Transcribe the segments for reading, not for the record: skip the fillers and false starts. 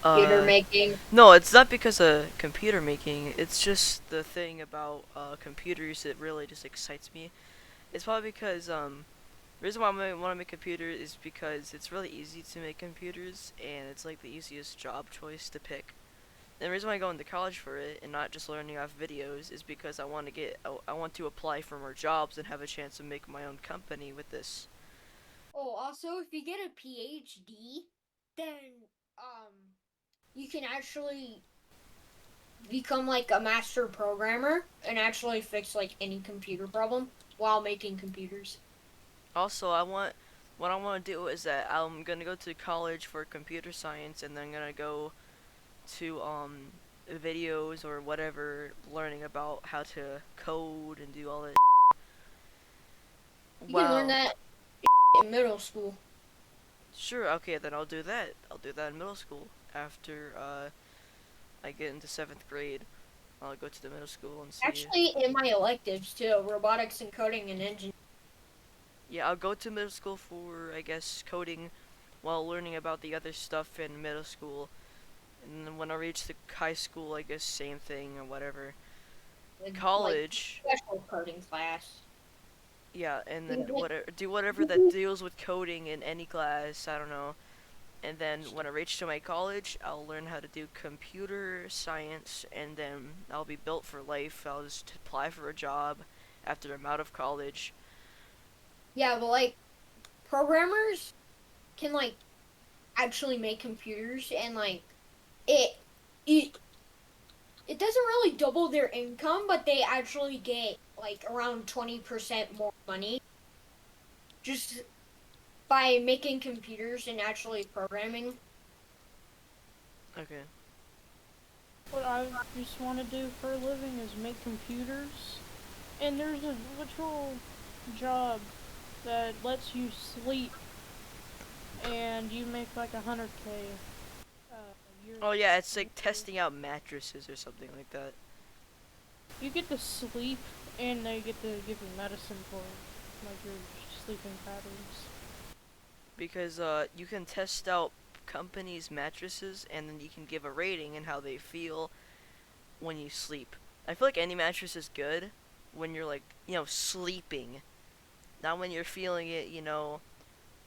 Computer Uh, making. no, it's not because of computer making. It's just the thing about computers that really just excites me. It's probably because the reason why I want to make computers is because it's really easy to make computers and it's like the easiest job choice to pick. And the reason why I go into college for it and not just learning off videos is because I want to apply for more jobs and have a chance to make my own company with this. Oh, also, if you get a PhD, then you can actually become like a master programmer and actually fix like any computer problem while making computers. Also, what I want to do is that I'm gonna go to college for computer science and then I'm gonna go to videos or whatever learning about how to code and do all that. You can learn Wow. that in middle school. Sure, okay, then I'll do that. I'll do that in middle school after I get into 7th grade. I'll go to the middle school and see. Actually, in my electives too, robotics and coding and engineering. Yeah, I'll go to middle school for, I guess, coding while learning about the other stuff in middle school. And then when I reach the high school, I guess same thing or whatever. Like College, special coding class. yeah, and then Like, do whatever that deals with coding in any class. I don't know. And then when I reach to my college, I'll learn how to do computer science, and then I'll be built for life. I'll just apply for a job after I'm out of college. yeah, but like programmers can like actually make computers and like it it it doesn't really double their income, but they actually get like around 20% more money just by making computers and actually programming. Okay. What I just want to do for a living is make computers. And there's a literal job that lets you sleep and you make like 100K yearly Oh yeah, it's like weekly. testing out mattresses or something like that. You get to sleep and they get to give you medicine for like your sleeping patterns. Because you can test out companies' mattresses and then you can give a rating and how they feel when you sleep. I feel like any mattress is good when you're like, sleeping. Not when you're feeling it,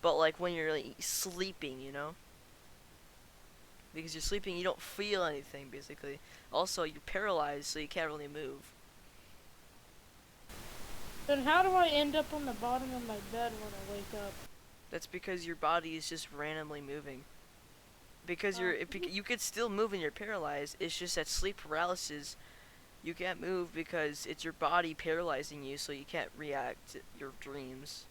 but like when you're like sleeping, Because you're sleeping, you don't feel anything basically. Also, you're paralyzed, so you can't really move. Then how do I end up on the bottom of my bed when I wake up? That's because your body is just randomly moving. Because Uh, you could still move when you're paralyzed. It's just that sleep paralysis, you can't move because it's your body paralyzing you, so you can't react to your dreams.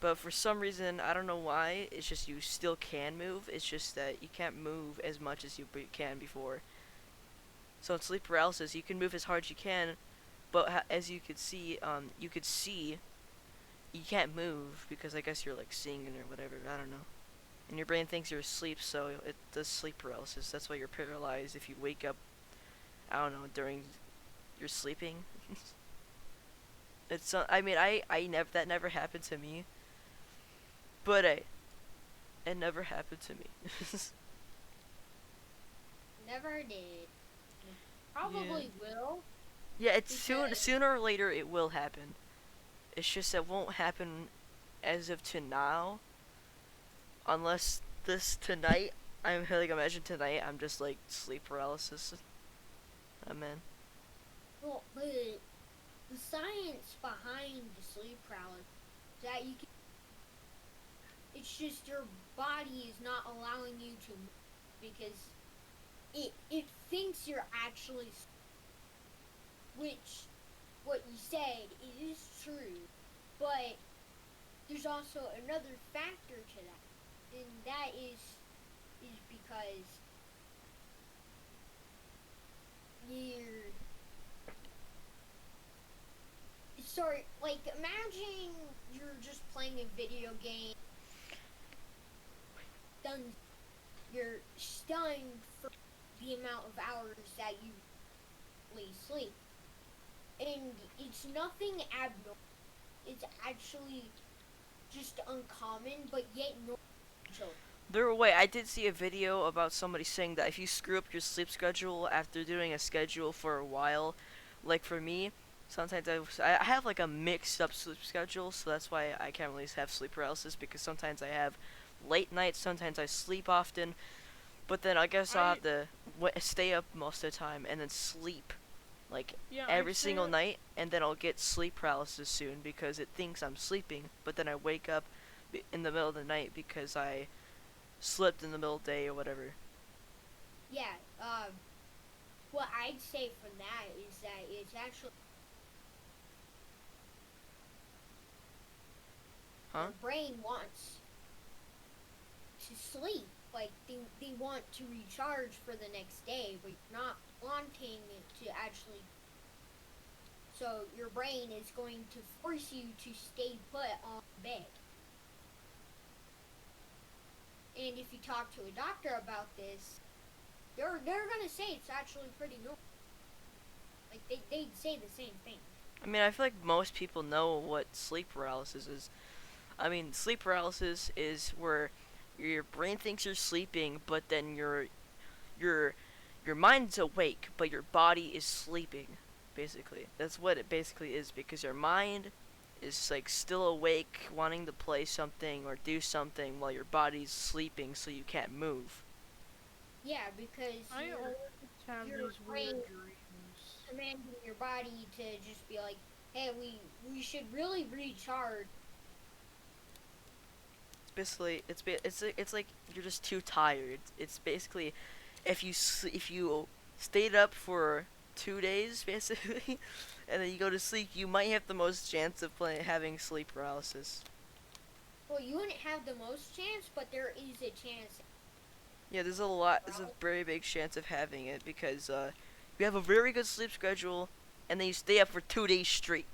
But for some reason, I don't know why, it's just you still can move. It's just that you can't move as much as you can before. So in sleep paralysis, you can move as hard as you can, but as you could see you can't move because I guess you're like seeing it or whatever. I don't know. And your brain thinks you're asleep, so it does sleep paralysis. That's why you're paralyzed if you wake up. I don't know during your sleeping. I mean, I never that never happened to me, but hey, it never happened to me. Never did. Yeah. Probably will Yeah, it's because sooner or later it will happen. It's just that it won't happen as of to now, unless this tonight. I'm like imagine tonight I'm just like sleep paralysis. I'm in. well, the science behind the sleep paralysis is that you can. It's just your body is not allowing you to move because it thinks you're actually, which what you said is true, but there's also another factor to that, and that is because you're sorry. Like imagine you're just playing a video game, done. You're stunned for the amount of hours that you sleep, and it's nothing abnormal. It's actually just uncommon, but yet normal. Wait, I did see a video about somebody saying that if you screw up your sleep schedule after doing a schedule for a while, like for me, sometimes I have like a mixed up sleep schedule, so that's why I can't really have sleep paralysis because sometimes I have late nights, sometimes I sleep often, but then I guess I'll I have to stay up most of the time and then sleep like yeah, I every stay single up. night, and then I'll get sleep paralysis soon because it thinks I'm sleeping, but then I wake up in the middle of the night because I slept in the middle of the day or whatever. Yeah. What I'd say for that is that it's actually Huh? your brain wants to sleep. Like they want to recharge for the next day, but you're not wanting it to actually. So your brain is going to force you to stay put on bed. And if you talk to a doctor about this, they're gonna say it's actually pretty normal. Like they'd say the same thing. I mean, I feel like most people know what sleep paralysis is. I mean, sleep paralysis is where your brain thinks you're sleeping, but then your your mind's awake, but your body is sleeping. Basically, that's what it basically is because your mind is like still awake, wanting to play something or do something while your body's sleeping, so you can't move. Yeah, because I always have your these brain weird dreams. commanding your body to just be like, hey, we should really recharge. It's like you're just too tired. It's basically if you stayed up for 2 days basically, and then you go to sleep, you might have the most chance of having sleep paralysis. Well, you wouldn't have the most chance, but there is a chance. Yeah, there's a very big chance of having it because you have a very good sleep schedule, and then you stay up for 2 days straight.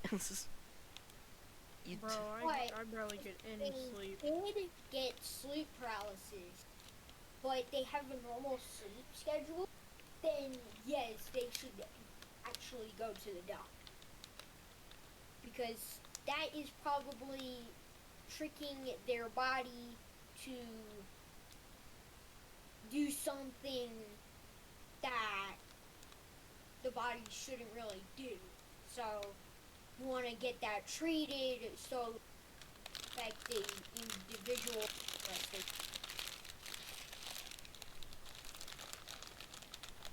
you Bro, t- I barely get any sleep. Did get sleep paralysis, but they have a normal sleep schedule, then yes, they should actually go to the doctor. Because that is probably tricking their body to do something that the body shouldn't really do. So you want to get that treated so affect the individual.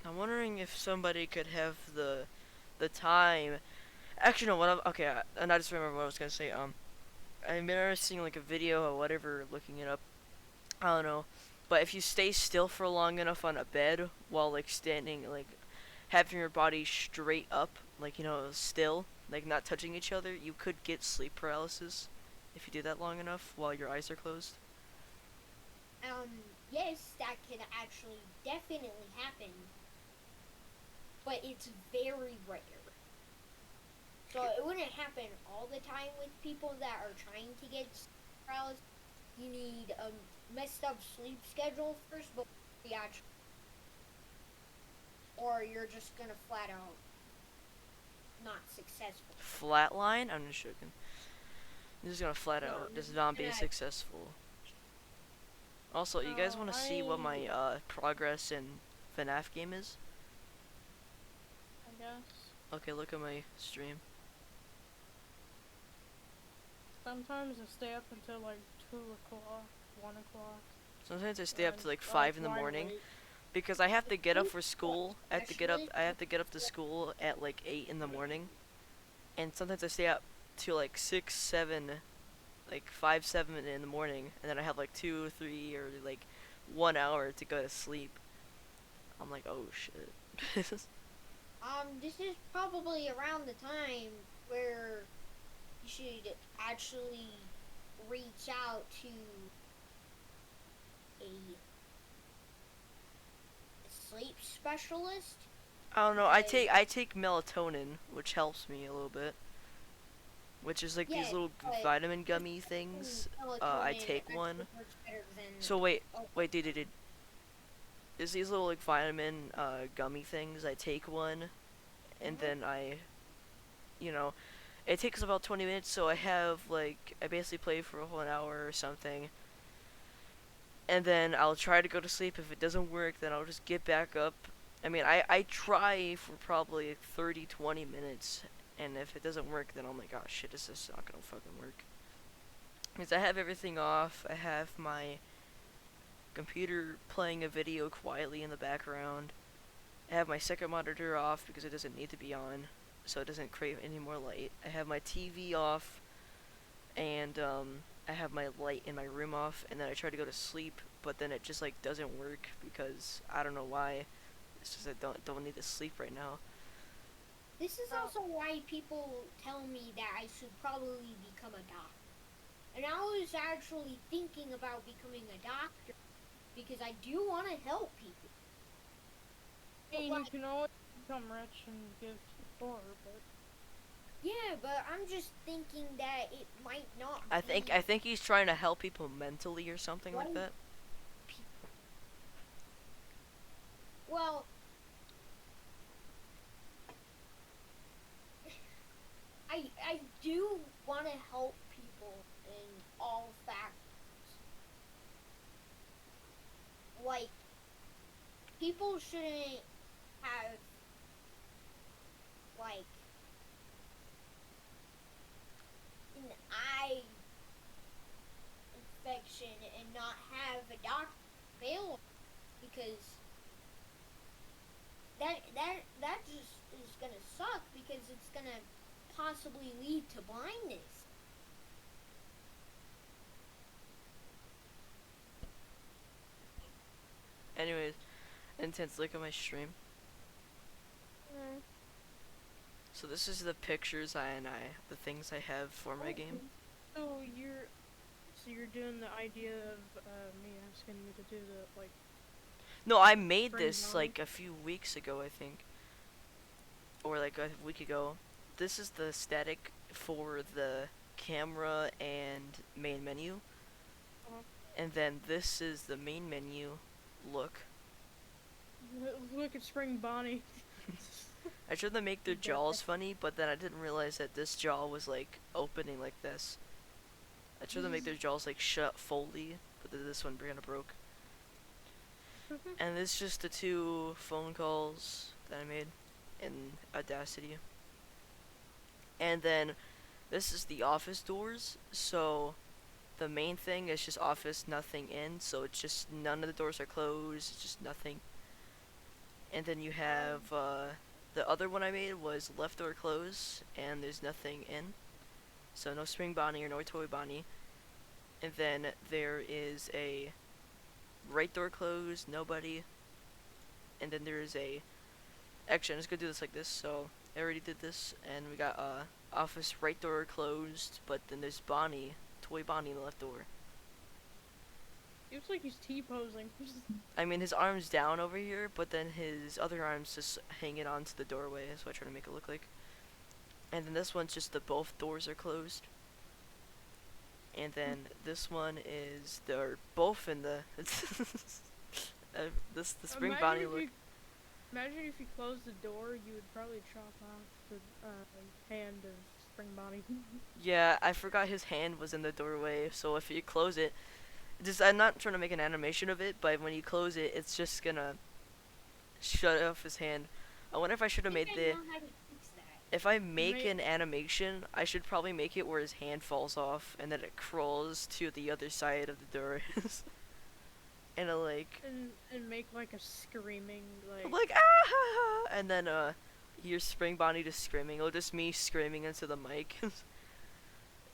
I'm wondering if somebody could have the time. Actually, no. Okay, and I just remember what I was gonna say. I remember seeing like a video or whatever, looking it up. I don't know, but if you stay still for long enough on a bed while like standing, like having your body straight up, like still, like not touching each other, you could get sleep paralysis if you do that long enough while your eyes are closed. Yes, that can actually definitely happen, but it's very rare. So it wouldn't happen all the time with people that are trying to get paralysis. You need a messed up sleep schedule first, but the actual, or you're just gonna flat out not successful. Flatline? I'm just joking. I'm just gonna flat No, out you're just just not be gonna. successful. Also, you guys want to see what I my progress in FNAF game is? guess. Okay, look at my stream. Sometimes I stay up until like 2 o'clock, 1 o'clock. Sometimes I stay up to like I 5 in the wide morning awake. because I have to get up for school. Especially, I have to get up to school at like 8 in the morning, and sometimes I stay up to like 6, 7, like 5, 7 in the morning, and then I have like 2, 3, or like 1 hour to go to sleep. I'm like, oh shit. this is probably around the time where you should actually reach out to a sleep specialist. I don't know. Because I take melatonin, which helps me a little bit. Which is like these yeah, little but vitamin gummy things. I melatonin take one. actually works better than. So wait, Oh, dude. Is these little like vitamin gummy things? I take one, and then you know, it takes about 20 minutes. So I have like I basically play for a whole hour or something, and then I'll try to go to sleep. If it doesn't work, then I'll just get back up. I mean, I try for probably like 30, 20 minutes, and if it doesn't work, then I'm like, oh shit, this is not gonna fucking work. Because I have everything off. I have my computer playing a video quietly in the background. I have my second monitor off because it doesn't need to be on, so it doesn't create any more light. I have my TV off, and I have my light in my room off, and then I try to go to sleep, but then it just like doesn't work because I don't know why. It's just I don't need to sleep right now. This is also why people tell me that I should probably become a doctor. And I was actually thinking about becoming a doctor because I do want to help people. I mean, you can always become rich and give to the poor, but Yeah, but I'm just thinking that it might not I be think he's trying to help people mentally or something like that. people. Well, I do want to help people in all factors. Like, people shouldn't have, like, an eye infection and not have a doctor available because that just is gonna suck because it's gonna possibly lead to blindness. Anyways, Intense, look at my stream. So this is the pictures the things I have for my game. so you're doing the idea of me asking you to do the like. No, I made Spring this Valley? like a few weeks ago, I think, or like a week ago. This is the static for the camera and main menu, and then this is the main menu. Look, Look at Spring Bonnie. I tried to make their jaws funny, but then I didn't realize that this jaw was like opening like this. I tried to make their jaws like shut fully, but then this one kind of broke. And it's just the 2 phone calls that I made in Audacity. And then this is the office doors. So the main thing is just office, nothing in. So it's just none of the doors are closed. It's just nothing. And then you have the other one I made was left door closed, and there's nothing in. So no Spring Bonnie or no Toy Bonnie. And then there is a right door closed, nobody. And then there is a... Actually, I'm just gonna do this like this. So I already did this, and we got office right door closed, but then there's Bonnie, Toy Bonnie in the left door. It looks like he's T-posing. I mean, his arm's down over here, but then his other arm's just hanging onto the doorway. That's what I try to make it look like. And then this one's just the both doors are closed. And then this one is they're both in the the Spring Imagine Bonnie if look. Imagine if you closed the door, you would probably chop off the hand of Spring Bonnie. Yeah, I forgot his hand was in the doorway, so if you close it, just I'm not trying to make an animation of it, but when you close it, it's just gonna shut off his hand. I wonder if I should have made I the... know how to fix that. If I make Ma- an animation, I should probably make it where his hand falls off and then it crawls to the other side of the door. And it like... and make like a screaming like. like ah, and then here's Spring Bonnie just screaming, or just me screaming into the mic.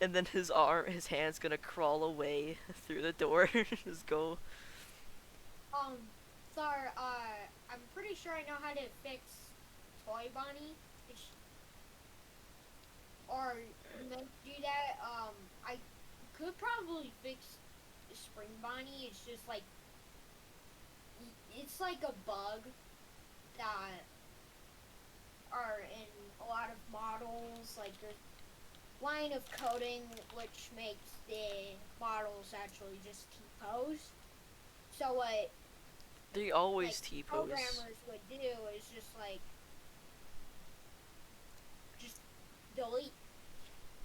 And then his hand's gonna crawl away through the door. Just go. Sorry, I'm pretty sure I know how to fix Toy Bonnie. Or meant to do that. I could probably fix Spring Bonnie. It's just like it's like a bug that are in a lot of models. Like there's line of coding which makes the models actually just T-pose. So what They always like, T-pose. programmers would do is just like just delete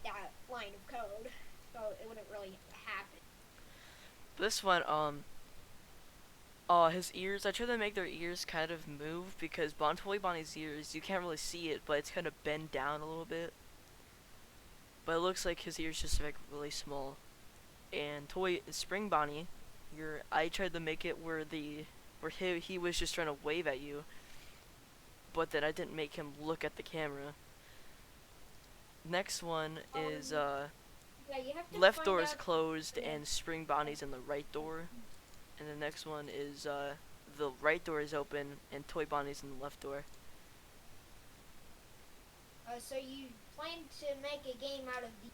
that line of code, so it wouldn't really happen. This one, His ears, I tried to make their ears kind of move because Toy Bonnie's ears, you can't really see it, but it's kind of bent down a little bit. But it looks like his ears just like really small. And Spring Bonnie, I tried to make it where he was just trying to wave at you, but then I didn't make him look at the camera. Next one is Yeah, you have to left find door is out. closed and Spring Bonnie's in the right door. And the next one is the right door is open and Toy Bonnie's in the left door. So you plan to make a game out of the.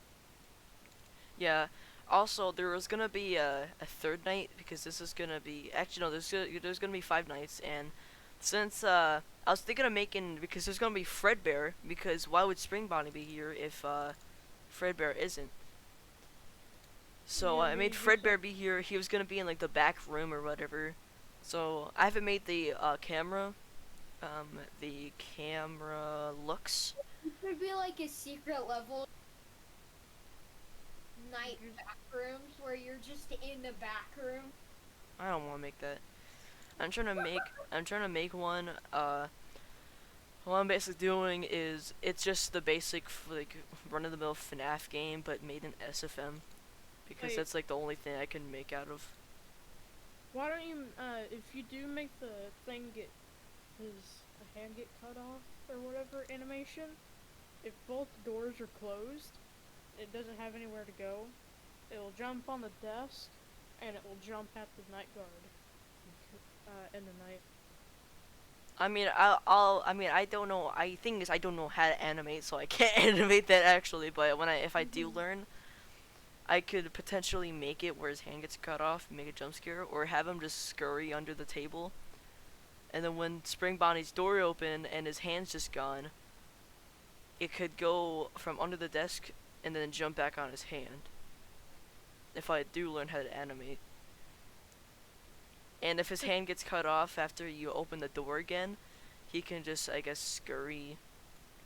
Yeah. Also, there was gonna be a third night because this is gonna be actually no. There's gonna be 5 nights, and since I was thinking of making because there's gonna be Fredbear because why would Spring Bonnie be here if Fredbear isn't? So Yeah, I made just Fredbear be here. He was gonna be in like the back room or whatever. So I haven't made the camera. The camera looks. It could be like a secret level. Night back rooms where you're just in the back room. I don't want to make that. I'm trying to make one. What I'm basically doing is it's just the basic like run of the mill FNAF game, but made in SFM, because Wait. that's like the only thing I can make out of. Why don't you, if you do make the thing his hand get cut off or whatever animation, if both doors are closed, it doesn't have anywhere to go, it will jump on the desk, and it will jump at the night guard, in the night. I mean, I mean, I don't know. I think is I don't know how to animate, so I can't animate that actually. But if I do learn, I could potentially make it where his hand gets cut off, and make a jump scare, or have him just scurry under the table. And then when Spring Bonnie's door open and his hand's just gone, it could go from under the desk and then jump back on his hand. If I do learn how to animate. And if his hand gets cut off after you open the door again, he can just, I guess, scurry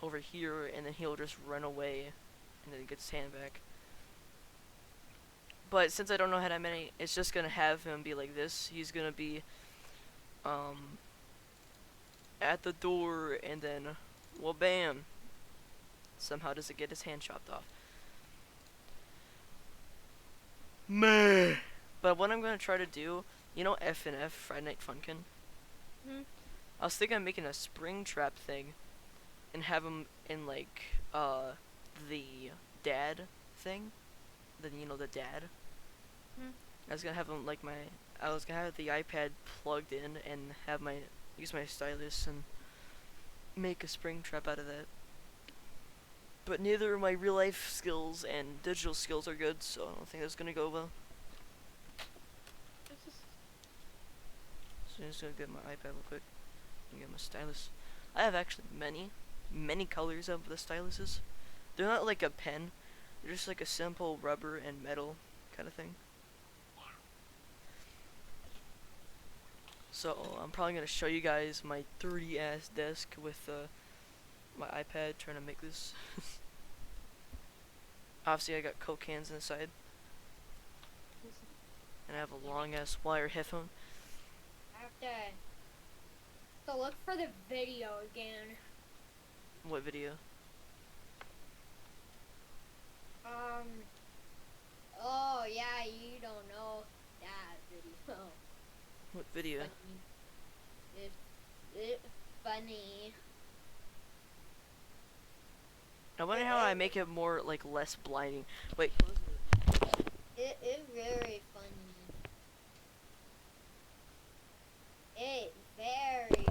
over here and then he'll just run away and then get his hand back. But since I don't know how to animate, it's just gonna have him be like this. He's gonna be at the door and then, well, bam, somehow does it get his hand chopped off. Meh. But what I'm gonna try to do, you know FNF, Friday Night Funkin'? Hmm? I was thinking of making a spring trap thing and have him in like the dad thing. The dad. Hmm. I was gonna have him like I was gonna have the iPad plugged in and have use my stylus and make a spring trap out of that. But neither of my real life skills and digital skills are good, so I don't think that's gonna go well. So I'm just gonna get my iPad real quick and get my stylus. I have actually many colors of the styluses. They're not like a pen, they're just like a simple rubber and metal kind of thing. So I'm probably gonna show you guys my 3D ass desk with my iPad trying to make this. Obviously I got Coke cans inside. And I have a long ass wire headphone. I have to look for the video again. What video? Oh yeah, you don't know that video. What video? Funny. It's funny. I wonder how I make it more like less blinding. Wait. It's very funny. It's very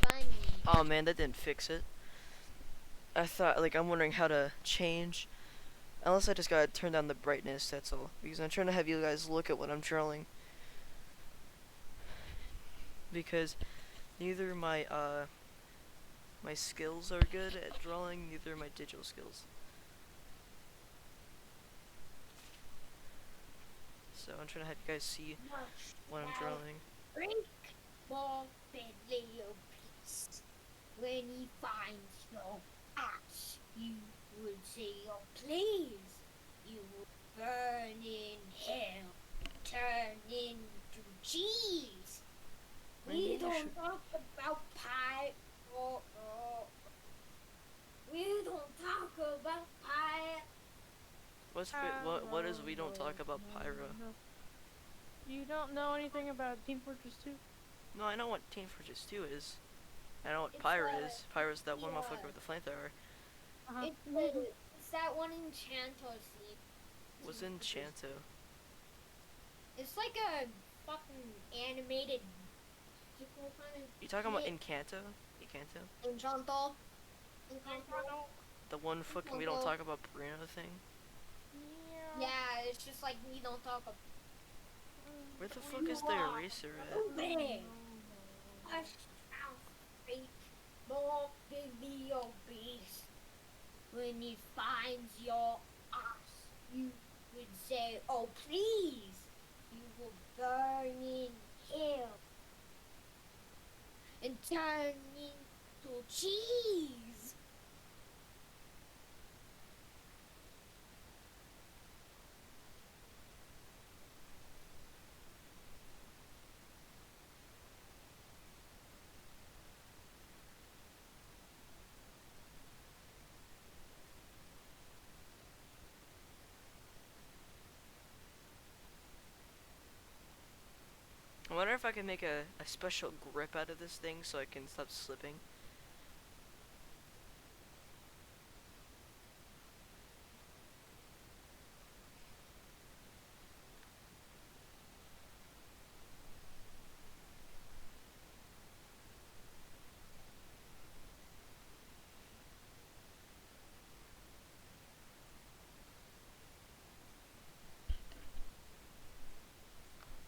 funny. Oh man, that didn't fix it. I thought I'm wondering how to change. Unless I just gotta turn down the brightness, that's all. Because I'm trying to have you guys look at what I'm drawing. Because neither my my skills are good at drawing, neither are my digital skills. So I'm trying to have you guys see what I'm drawing. Drink more Leo peace. When he finds your ass, you would say, oh please. You will burn in hell, turn into cheese. We Maybe you don't should. talk about pie. Oh, oh. We don't talk about pie. What is we don't talk about Pyro? No. You don't know anything about Team Fortress 2? No, I know what Team Fortress 2 is. I know what It's Pyro is. Pyro's that one yeah. motherfucker with the flamethrower. Uh-huh. It's that one in Chanto scene. Was in Chanto. It's like a fucking animated musical kind of. You talking about shit. Encanto? Encanto? Enchanto? Encanto? The one fucking we don't talk about Bruno thing? Yeah. Yeah, it's just like we don't talk about. Where the fuck is the eraser at? Big. Hush, mouth, fake, more video beast. When he finds your ass, you would say, "Oh please!" You will burn in hell and turn into cheese. I wonder if I can make a special grip out of this thing so I can stop slipping.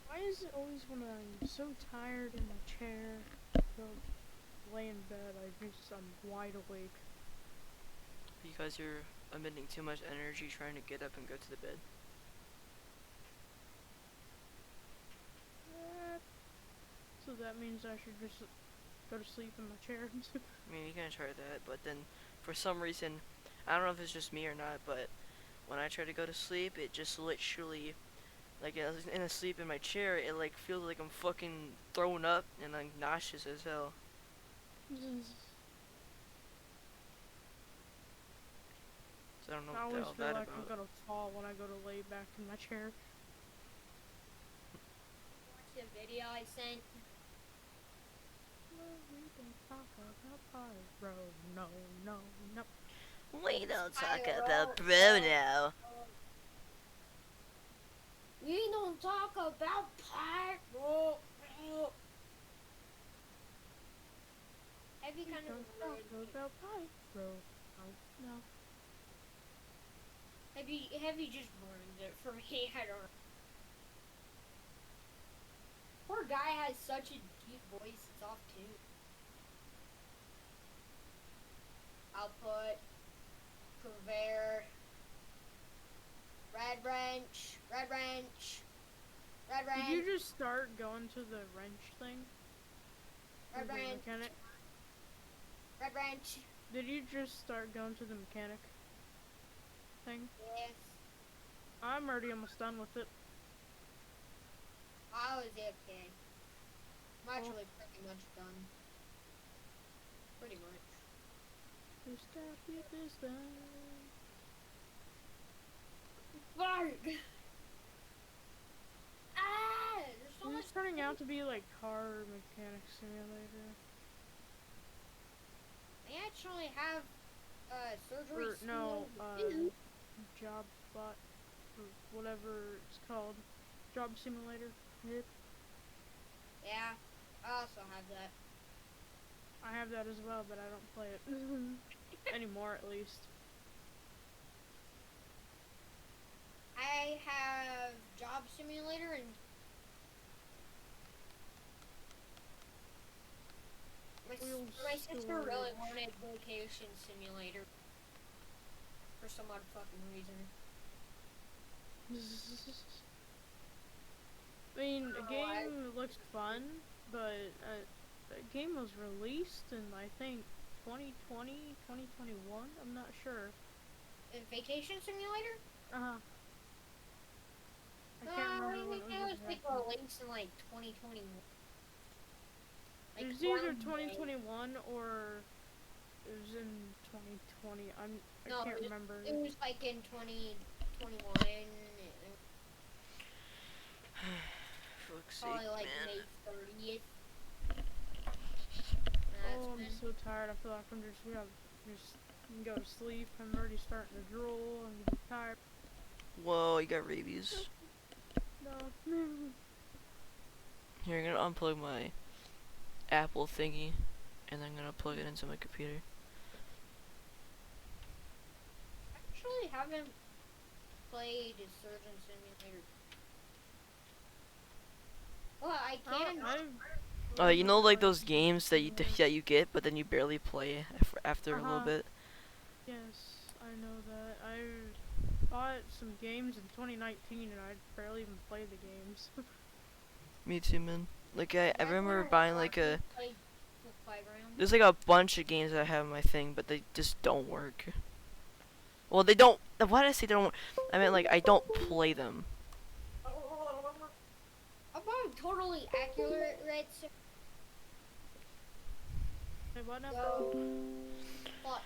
Why is it always when I'm so tired in my chair, go lay in bed, I'm wide awake? Because you're emitting too much energy trying to get up and go to the bed. So that means I should just go to sleep in my chair. I mean, you can try that, but then for some reason, I don't know if it's just me or not, but when I try to go to sleep, it just literally, like, I was in a sleep in my chair, it like feels like I'm fucking throwing up and like nauseous as hell. So I don't know I what the always hell feel that like about. I'm gonna fall when I go to lay back in my chair. Watch the video I sent. We don't talk about Pyro. No, no, no. We don't talk Pyro. about Bruno. We don't talk about Pyro. Have you We kind of don't talk ruined? about Pyro. Oh, no. Have you just ruined it for me? I don't know. Poor guy has such a deep voice. It's off tune. Output. Purveyor. Red wrench. Red wrench. Red wrench. Did you just start going to the wrench thing? Red The wrench. mechanic? Red wrench. Did you just start going to the mechanic thing? Yes. I'm already almost done with it. I was AFK. I'm actually pretty much done. Pretty much. Just gotta get this done. Fuck! Ah! There's so much. It's turning out to be like car mechanic simulator. They actually have surgery. Or no, simulator too. job bot or whatever it's called. Job simulator. Yep. Yeah, I also have that. I have that as well, but I don't play it anymore, at least. I have job simulator and my sister really wanted vacation simulator for some odd fucking reason. I mean, a Oh, game looks fun, but the game was released in, I think, 2020, 2021? I'm not sure. A vacation simulator? Uh-huh. I can't remember when it was like exactly. released in like 2021. It Like was either one day. 2021 or it was in 2020. I No, can't remember. it was like in 2021. Fuck's Probably sake, like man. May 30th. Oh, I'm so tired. I feel like I'm just gonna go to sleep. I'm already starting to drool. I'm getting tired. Whoa, you got rabies. No. Here, I'm gonna unplug my Apple thingy, and I'm gonna plug it into my computer. I actually haven't played Surgeon Simulator. Well, I can. You know, like those games that you get, but then you barely play after a little bit. Yes, I know that. I bought some games in 2019 and I barely even played the games. Me too, man. Like I remember buying like a. Playground. There's like a bunch of games that I have on my thing, but they just don't work. Well, they don't. Why did I say they don't? I meant like I don't play them. About totally accurate, Hey, what now? so, plot